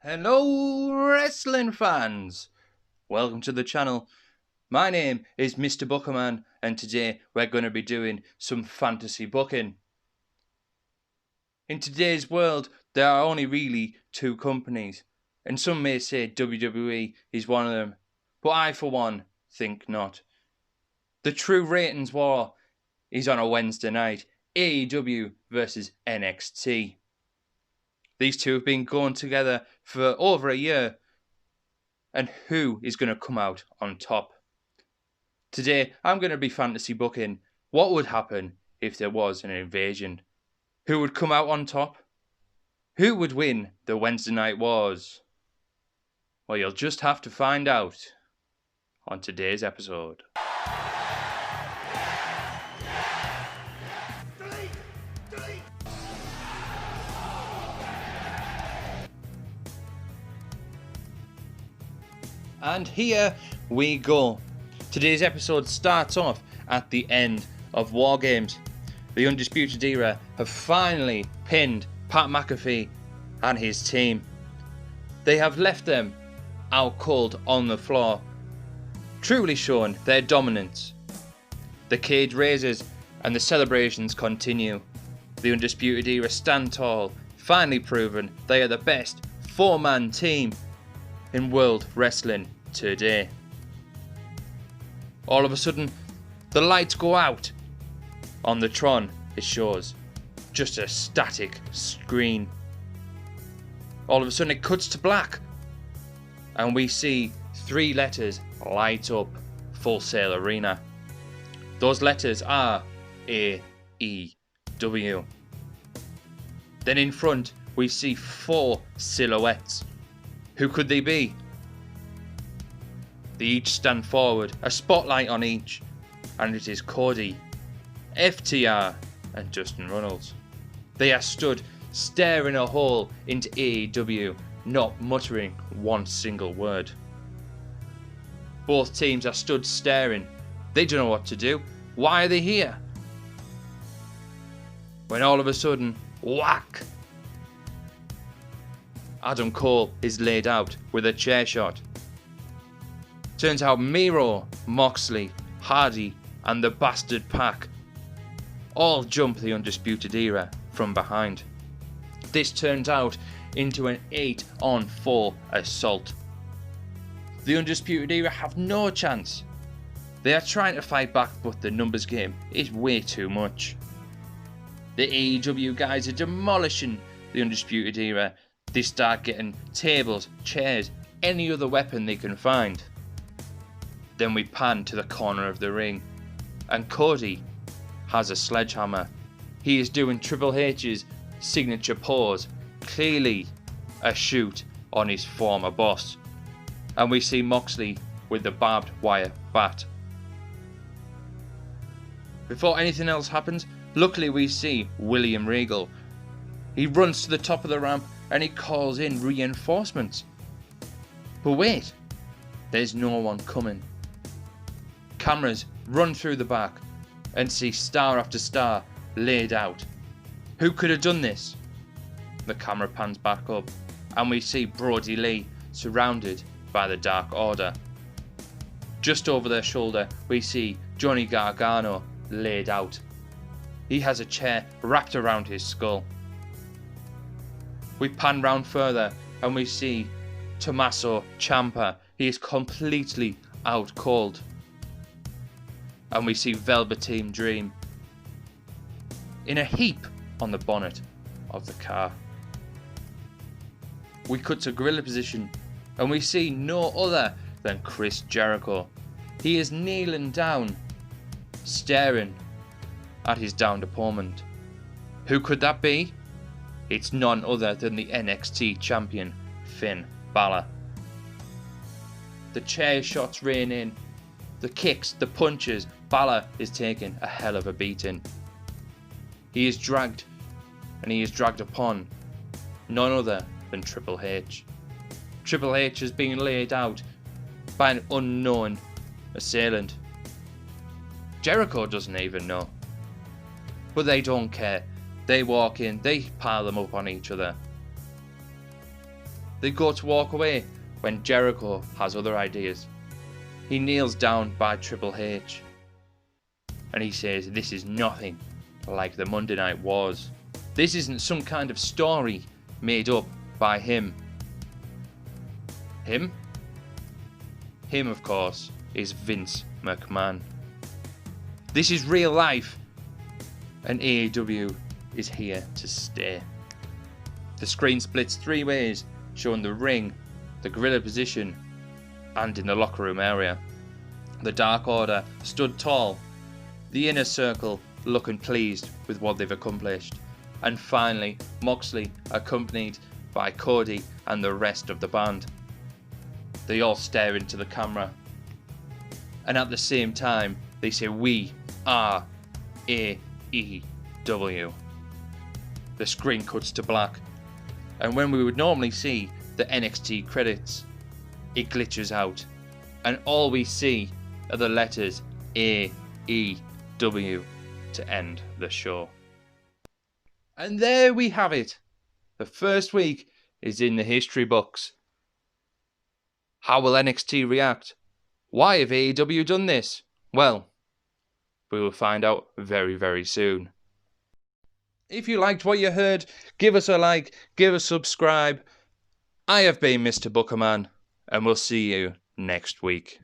Hello, wrestling fans! Welcome to the channel. My name is Mr. Bookerman, and today we're going to be doing some fantasy booking. In today's world, there are only really two companies, and some may say WWE is one of them, but I, for one, think not. The true ratings war is on a Wednesday night, AEW versus NXT. These two have been going together for over a year, and who is going to come out on top? Today, I'm going to be fantasy booking what would happen if there was an invasion. Who would come out on top? Who would win the Wednesday Night Wars? Well, you'll just have to find out on today's episode. And here we go. Today's episode starts off at the end of War Games. The Undisputed Era have finally pinned Pat McAfee and his team. They have left them out cold on the floor, truly showing their dominance. The cage raises and the celebrations continue. The Undisputed Era stand tall, finally proven they are the best four-man team in world wrestling today. All of a sudden, the lights go out. On the Tron, it shows just a static screen. All of a sudden, it cuts to black, and we see three letters light up Full Sail Arena. Those letters are AEW. Then in front, we see four silhouettes. Who could they be? They each stand forward, a spotlight on each, and it is Cody, FTR, and Justin Runnels. They are stood staring a hole into AEW, not muttering one single word. Both teams are stood staring. They don't know what to do. Why are they here? When all of a sudden, whack! Adam Cole is laid out with a chair shot. Turns out Miro, Moxley, Hardy, and the Bastard Pack all jump the Undisputed Era from behind. This turns out into an 8-on-4 assault. The Undisputed Era have no chance. They are trying to fight back, but the numbers game is way too much. The AEW guys are demolishing the Undisputed Era. They start getting tables, chairs, any other weapon they can find. Then we pan to the corner of the ring, and Cody has a sledgehammer. He is doing Triple H's signature pose, clearly a shoot on his former boss. And we see Moxley with the barbed wire bat. Before anything else happens, luckily we see William Regal. He runs to the top of the ramp and he calls in reinforcements. But wait, there's no one coming. Cameras run through the back and see star after star laid out. Who could have done this? The camera pans back up and we see Brody Lee surrounded by the Dark Order. Just over their shoulder we see Johnny Gargano laid out. He has a chair wrapped around his skull. We pan round further and we see Tommaso Ciampa. He is completely out cold. And we see Velveteen Dream in a heap on the bonnet of the car. We cut to gorilla position and we see no other than Chris Jericho. He is kneeling down, staring at his downed opponent. Who could that be? It's none other than the NXT champion, Finn Balor. The chair shots rain in, the kicks, the punches. Balor is taking a hell of a beating. He is dragged, and he is dragged upon none other than Triple H. Triple H is being laid out by an unknown assailant. Jericho doesn't even know. But they don't care. They walk in, they pile them up on each other. They go to walk away when Jericho has other ideas. He kneels down by Triple H and he says this is nothing like the Monday Night Wars. This isn't some kind of story made up by him. Him? Him, of course, is Vince McMahon. This is real life, and AEW is here to stay. The screen splits 3 ways, showing the ring, the gorilla position, and in the locker room area. The Dark Order stood tall, the inner circle looking pleased with what they've accomplished, and finally Moxley accompanied by Cody and the rest of the band. They all stare into the camera, and at the same time they say, "We are AEW." The screen cuts to black, and when we would normally see the NXT credits, it glitches out, and all we see are the letters AEW to end the show. And there we have it. The first week is in the history books. How will NXT react? Why have AEW done this? Well, we will find out very, very soon. If you liked what you heard, give us a like, give us a subscribe. I have been Mr. Bookerman, and we'll see you next week.